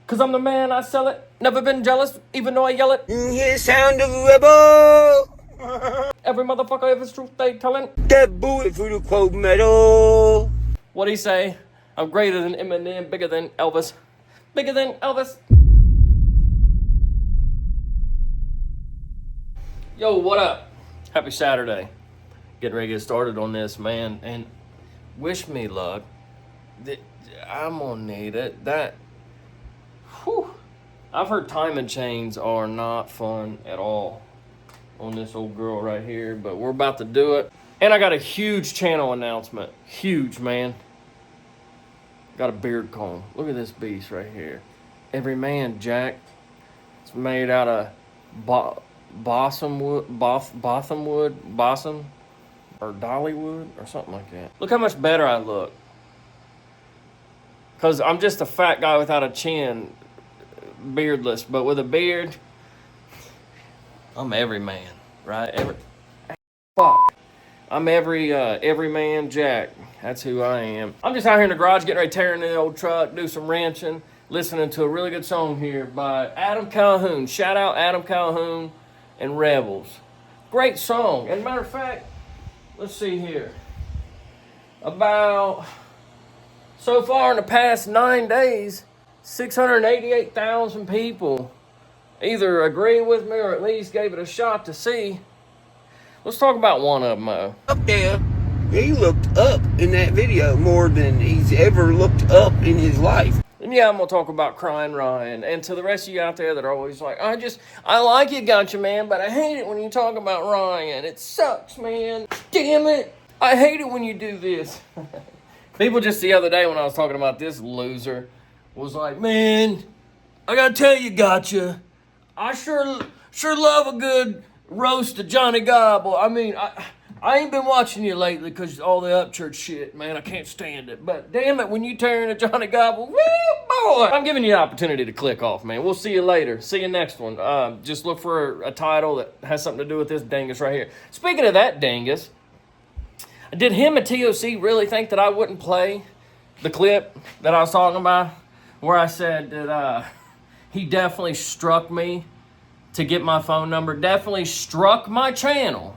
Cause I'm the man, I sell it. Never been jealous, even though I yell it. Hear the sound of a rebel. Every motherfucker, if it's truth, they tellin'. That bullet through the cold metal. What'd he say? I'm greater than Eminem, bigger than Elvis. Bigger than Elvis. Yo, what up? Happy Saturday. Getting ready to get started on this, man. And wish me luck. I'm gonna need it. Whew. I've heard timing chains are not fun at all on this old girl right here, but we're about to do it. And I got a huge channel announcement. Huge, man. Got a beard comb. Look at this beast right here. Every Man Jack. It's made out of balsam wood, or dollywood, or something like that. Look how much better I look. Because I'm just a fat guy without a chin, beardless. But with a beard, I'm every man, right? Fuck. I'm every man Jack. That's who I am. I'm just out here in the garage getting ready to tear into the old truck, do some wrenching, listening to a really good song here by Adam Calhoun. Shout out Adam Calhoun and Rebels. Great song. As a matter of fact, let's see here. So far in the past 9 days, 688,000 people either agree with me or at least gave it a shot to see. Let's talk about one of them, though. Up there, he looked up in that video more than he's ever looked up in his life. And yeah, I'm going to talk about Crying Ryan. And to the rest of you out there that are always like, I like you, gotcha, man, but I hate it when you talk about Ryan. It sucks, man. Damn it. I hate it when you do this. People just the other day when I was talking about this loser was like, man, I got to tell you, gotcha. I sure love a good roast of Johnny Gobble. I mean, I ain't been watching you lately because all the upchurch shit, man. I can't stand it. But damn it, when you turn to Johnny Gobble, woo, boy. I'm giving you the opportunity to click off, man. We'll see you later. See you next one. Just look for a title that has something to do with this dingus right here. Speaking of that dingus, did him and TOC really think that I wouldn't play the clip that I was talking about? Where I said that he definitely struck me to get my phone number. Definitely struck my channel.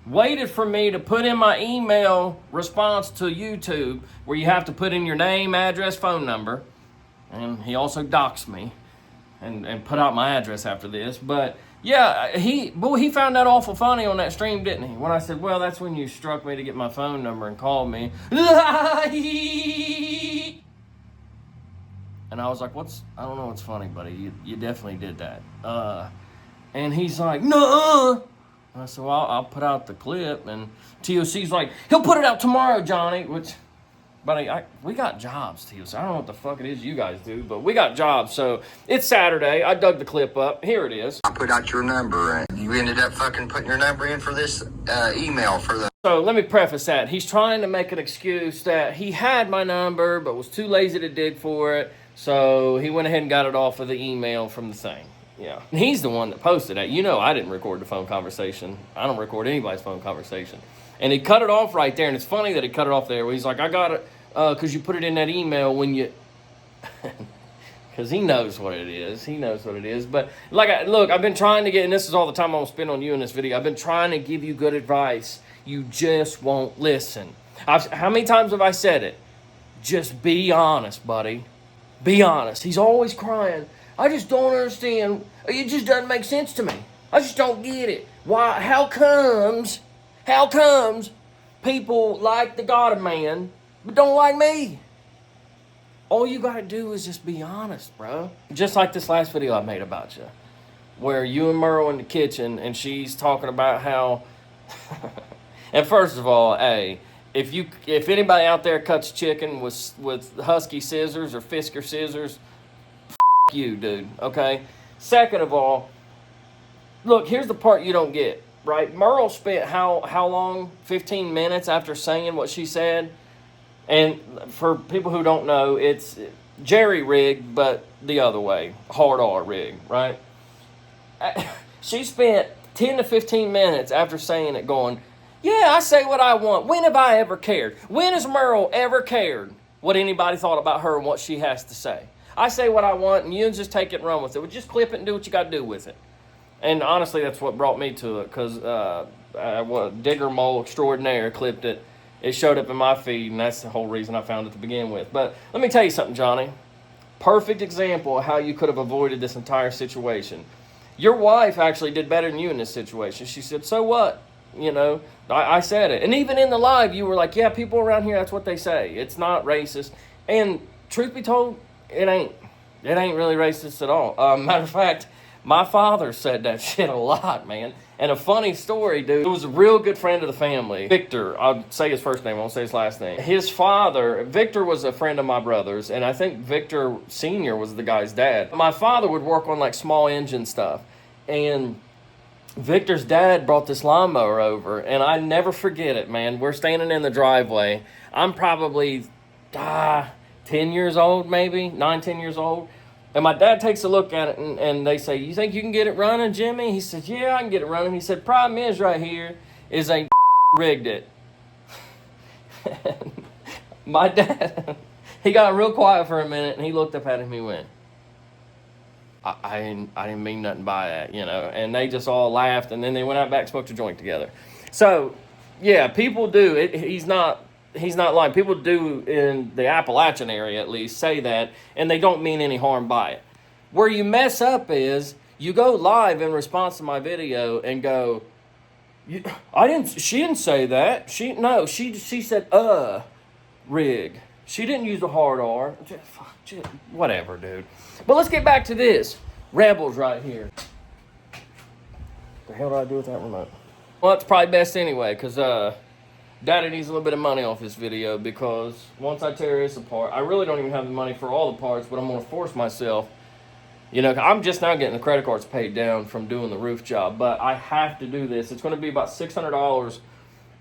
Waited for me to put in my email response to YouTube where you have to put in your name, address, phone number. And he also doxed me and put out my address after this. But yeah, he found that awful funny on that stream, didn't he? When I said, well, that's when you struck me to get my phone number and called me. And I was like, I don't know what's funny, buddy. You definitely did that. And he's like, no. And I said, well, I'll put out the clip. And TOC's like, he'll put it out tomorrow, Johnny. Which, buddy, we got jobs, TOC. I don't know what the fuck it is you guys do, but we got jobs. So it's Saturday. I dug the clip up. Here it is. I put out your number, and you ended up fucking putting your number in for this email for the... So let me preface that. He's trying to make an excuse that he had my number, but was too lazy to dig for it. So he went ahead and got it off of the email from the thing. Yeah. And he's the one that posted that. You know I didn't record the phone conversation. I don't record anybody's phone conversation. And he cut it off right there. And it's funny that he cut it off there where he's like, I got it because you put it in that email when you... Because he knows what it is. He knows what it is. But look, I've been trying to get... And this is all the time I'm going to spend on you in this video. I've been trying to give you good advice. You just won't listen. How many times have I said it? Just be honest, buddy. Be honest. He's always crying. I just don't understand. It just doesn't make sense to me. I just don't get it. Why? How comes people like the God Man but don't like me? All you gotta do is just be honest, bro. Just like this last video I made about you, where you and Merle in the kitchen and she's talking about how... And first of all, hey, if anybody out there cuts chicken with Husky scissors or Fisker scissors, you, dude, okay? Second of all, look, here's the part you don't get, right? Merle spent how long? 15 minutes after saying what she said. And for people who don't know, it's jerry rigged, but the other way, hard R rigged, right? She spent 10 to 15 minutes after saying it going, yeah, I say what I want. When have I ever cared? When has Merle ever cared what anybody thought about her and what she has to say? I say what I want, and you just take it and run with it. Well, just clip it and do what you got to do with it. And honestly, that's what brought me to it, because Digger Mole Extraordinaire clipped it. It showed up in my feed, and that's the whole reason I found it to begin with. But let me tell you something, Johnny. Perfect example of how you could have avoided this entire situation. Your wife actually did better than you in this situation. She said, so what? You know, I said it. And even in the live, you were like, yeah, people around here, that's what they say. It's not racist. And truth be told, it ain't. It ain't really racist at all. Matter of fact, my father said that shit a lot, man. And a funny story, dude. It was a real good friend of the family. Victor, I'll say his first name, I won't say his last name. His father, Victor was a friend of my brother's, and I think Victor Sr. was the guy's dad. My father would work on like small engine stuff. And Victor's dad brought this lawnmower over, and I never forget it, man. We're standing in the driveway. I'm probably 10 years old, maybe, 9, 10 years old. And my dad takes a look at it, and they say, you think you can get it running, Jimmy? He says, yeah, I can get it running. He said, problem is right here is they rigged it. My dad, he got real quiet for a minute, and he looked up at him and he went, I didn't mean nothing by that, you know. And they just all laughed, and then they went out back and smoked a joint together. So, yeah, people do. He's not lying. People do in the Appalachian area, at least, say that, and they don't mean any harm by it. Where you mess up is you go live in response to my video and go, she didn't say that. She said, rig. She didn't use the hard R. Whatever, dude. But let's get back to this. Rebels right here. The hell do I do with that remote? Well, it's probably best anyway, because Daddy needs a little bit of money off this video, because once I tear this apart, I really don't even have the money for all the parts, but I'm going to force myself. You know, I'm just now getting the credit cards paid down from doing the roof job, but I have to do this. It's going to be about $600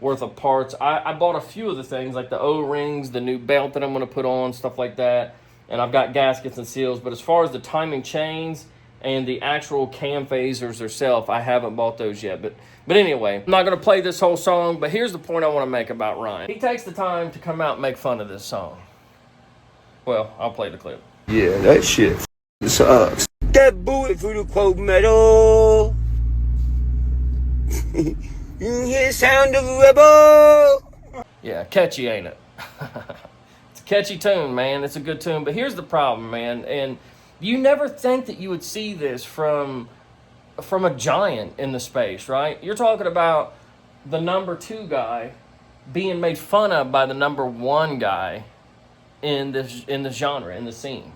worth of parts. I bought a few of the things, like the O-rings, the new belt that I'm going to put on, stuff like that. And I've got gaskets and seals. But as far as the timing chains and the actual cam phasers themselves, I haven't bought those yet. But anyway, I'm not going to play this whole song, but here's the point I want to make about Ryan. He takes the time to come out and make fun of this song. Well, I'll play the clip. Yeah, that shit sucks. That bullet through the quote metal. You hear the sound of a rebel. Yeah, catchy, ain't it? It's a catchy tune, man. It's a good tune. But here's the problem, man. And you never think that you would see this from a giant in the space, right? You're talking about the number 2 guy being made fun of by the number 1 guy in the genre, in the scene,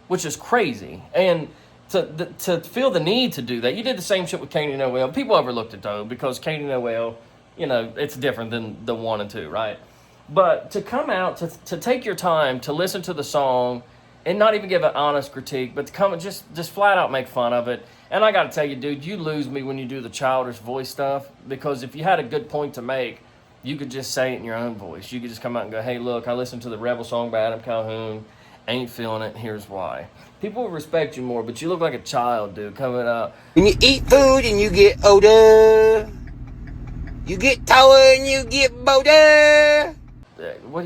which is crazy. And to feel the need to do that, you did the same shit with Katie Noel. People overlooked it though, because Katie Noel, you know, it's different than the 1 and 2, right? But to come out, to take your time to listen to the song and not even give an honest critique, but to come and just flat out make fun of it. And I got to tell you, dude, you lose me when you do the childish voice stuff, because if you had a good point to make, you could just say it in your own voice. You could just come out and go, hey, look, I listened to the Rebel song by Adam Calhoun, ain't feeling it, here's why. People will respect you more, but you look like a child, dude, coming up. When you eat food and you get older, you get taller and you get bolder. What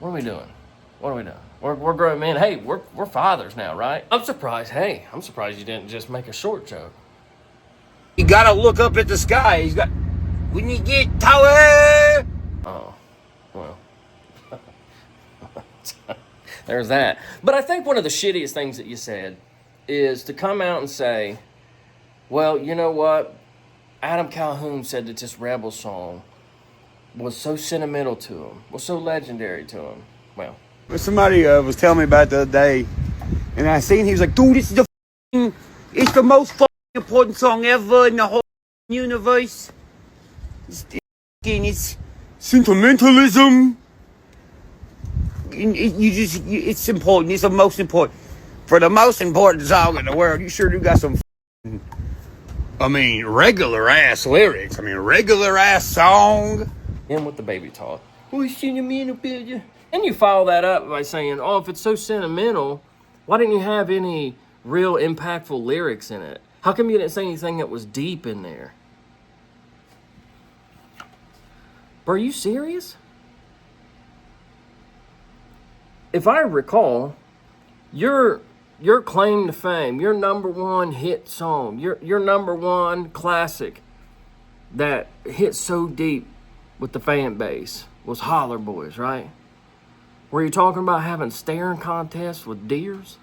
are we doing? What are we doing? We're grown men. Hey, we're fathers now, right? I'm surprised you didn't just make a short joke. You gotta look up at the sky. When you get taller. Oh, well. There's that. But I think one of the shittiest things that you said is to come out and say, well, you know what? Adam Calhoun said that this Rebel song was so sentimental to him, was so legendary to him. Well, somebody was telling me about the other day, and I seen he was like, dude, it's the most important song ever in the whole universe. It's sentimentalism. It's important. It's the most important. For the most important song in the world, you sure do got some regular ass lyrics. Regular ass song. In with the baby talk. Oh, sentimental, baby. And you follow that up by saying, oh, if it's so sentimental, why didn't you have any real impactful lyrics in it? How come you didn't say anything that was deep in there? Bro, are you serious? If I recall, Your claim to fame, your number one hit song, your number one classic that hit so deep with the fan base was Holler Boys, right? Were you talking about having staring contests with deers?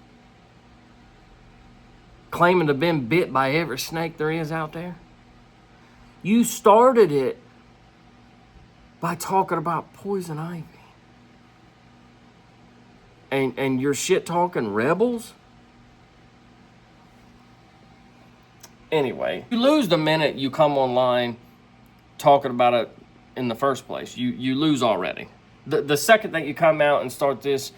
Claiming to have been bit by every snake there is out there? You started it by talking about poison ivy. And you're shit talking rebels? Anyway, you lose the minute you come online talking about it in the first place. You lose already. The second that you come out and start this,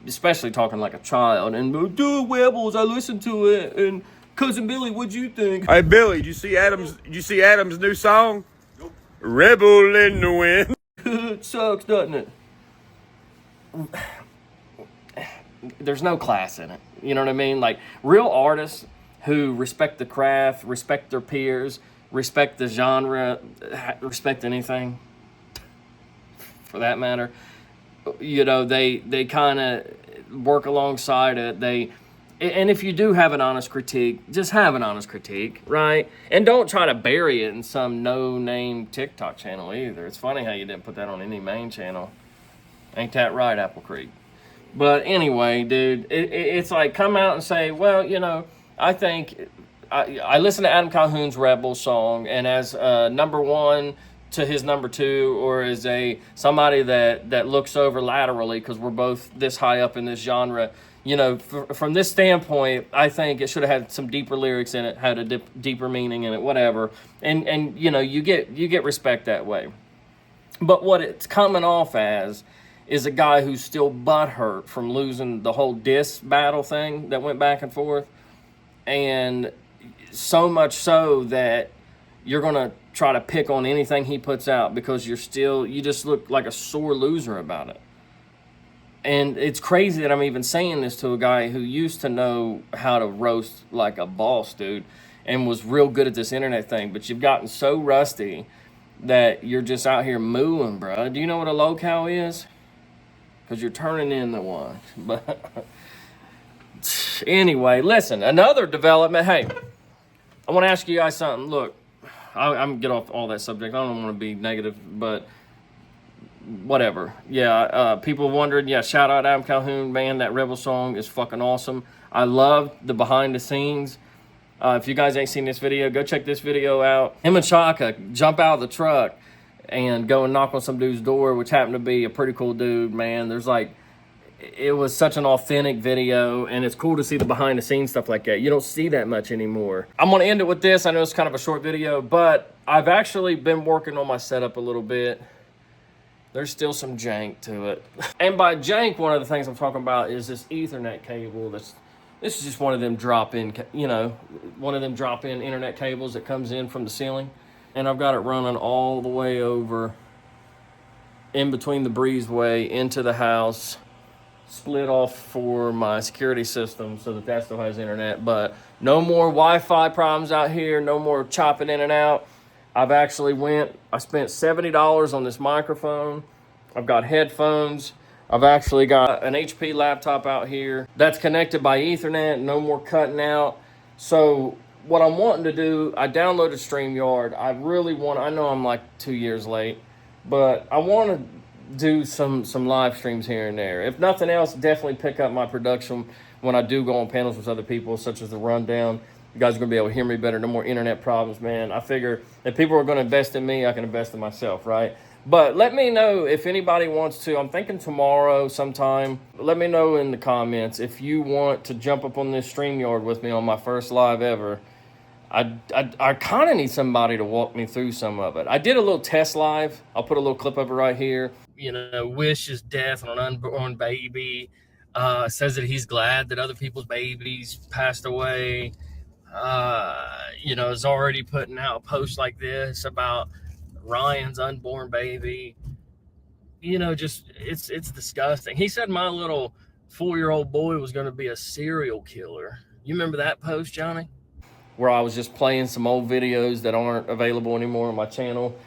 especially talking like a child, and dude, rebels, I listened to it, and Cousin Billy, what'd you think? Hey Billy, did you see Adam's new song? Nope. Rebel in the wind. It sucks, doesn't it? There's no class in it. You know what I mean? Like, real artists who respect the craft, respect their peers, respect the genre, respect anything, for that matter, you know, they kind of work alongside it. And if you do have an honest critique, just have an honest critique, right? And don't try to bury it in some no-name TikTok channel either. It's funny how you didn't put that on any main channel. Ain't that right, Apple Creek? But anyway, dude, it's like, come out and say, well, you know, I think I listened to Adam Calhoun's Rebel song, and as number one to his number two, or as somebody that looks over laterally, because we're both this high up in this genre, you know, from this standpoint, I think it should have had some deeper lyrics in it, had a deeper meaning in it, whatever. And you know, you get respect that way. But what it's coming off as is a guy who's still butthurt from losing the whole diss battle thing that went back and forth. And so much so that you're going to try to pick on anything he puts out because you just look like a sore loser about it. And it's crazy that I'm even saying this to a guy who used to know how to roast like a boss, dude, and was real good at this internet thing. But you've gotten so rusty that you're just out here mooing, bro. Do you know what a low-cow is? Because you're turning into one. But anyway, listen, another development. Hey, I want to ask you guys something. Look, I'm going to get off all that subject. I don't want to be negative, but whatever. Yeah, people wondering. Yeah, shout out Adam Calhoun, man. That Rebel song is fucking awesome. I love the behind the scenes. If you guys ain't seen this video, go check this video out. Him and Chaka jump out of the truck and go and knock on some dude's door, which happened to be a pretty cool dude, man. It was such an authentic video, and it's cool to see the behind the scenes stuff like that. You don't see that much anymore. I'm gonna end it with this. I know it's kind of a short video, but I've actually been working on my setup a little bit. There's still some jank to it. And by jank, one of the things I'm talking about is this Ethernet cable. This is just one of them drop-in, one of them drop-in internet cables that comes in from the ceiling. And I've got it running all the way over in between the breezeway into the house, split off for my security system so that still has internet. But no more Wi-Fi problems out here, no more chopping in and out. I spent $70 on this microphone. I've got headphones. I've actually got an HP laptop out here that's connected by Ethernet, no more cutting out. So what I'm wanting to do, I downloaded StreamYard. I know I'm like 2 years late, but I want to do some live streams here and there. If nothing else, definitely pick up my production when I do go on panels with other people, such as the Rundown. You guys are going to be able to hear me better. No more internet problems, man. I figure if people are going to invest in me, I can invest in myself, right? But let me know if anybody wants to. I'm thinking tomorrow sometime. Let me know in the comments if you want to jump up on this StreamYard with me on my first live ever. I kind of need somebody to walk me through some of it. I did a little test live. I'll put a little clip of it right here. You know, wishes death on an unborn baby. Says that he's glad that other people's babies passed away. Is already putting out a post like this about Ryan's unborn baby. It's disgusting. He said my little 4-year-old boy was going to be a serial killer. You remember that post, Johnny? Where I was just playing some old videos that aren't available anymore on my channel.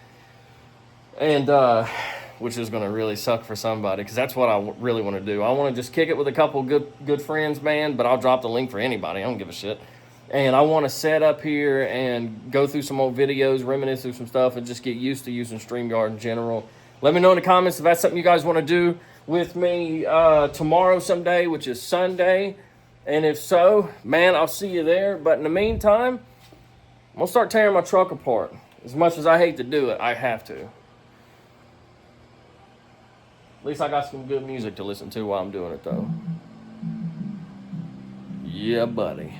And which is going to really suck for somebody because that's what I really want to do. I want to just kick it with a couple good friends, man, but I'll drop the link for anybody. I don't give a shit. And I want to set up here and go through some old videos, reminisce through some stuff, and just get used to using StreamYard in general. Let me know in the comments if that's something you guys want to do with me tomorrow someday, which is Sunday. And if so, man, I'll see you there. But in the meantime, I'm going to start tearing my truck apart. As much as I hate to do it, I have to. At least I got some good music to listen to while I'm doing it, though. Yeah, buddy.